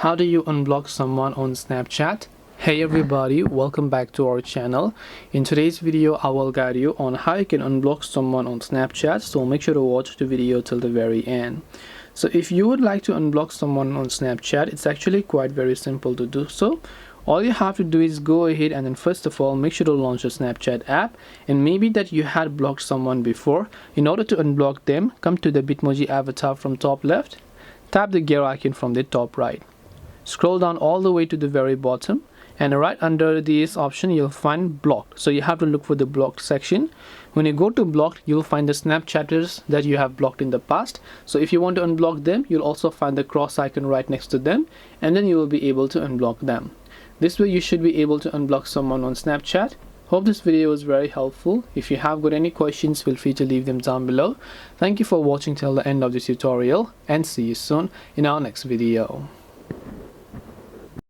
How do you unblock someone on Snapchat? Hey everybody, welcome back to our channel. In today's video, I will guide you on how you can unblock someone on Snapchat, so make sure to watch the video till the very end. So if you would like to unblock someone on Snapchat, it's actually quite very simple to do so. All you have to do is go ahead and then first of all make sure to launch a Snapchat app, and maybe that you had blocked someone before. In order to unblock them, come to the Bitmoji avatar from top left, tap the gear icon from the top right. Scroll down all the way to the very bottom, and right under this option you'll find blocked. So you have to look for the blocked section. When you go to blocked, you'll find the Snapchatters that you have blocked in the past. So if you want to unblock them, you'll also find the cross icon right next to them, and then you will be able to unblock them. This way you should be able to unblock someone on Snapchat. Hope this video was very helpful. If you have got any questions, feel free to leave them down below. Thank you for watching till the end of this tutorial, and see you soon in our next video.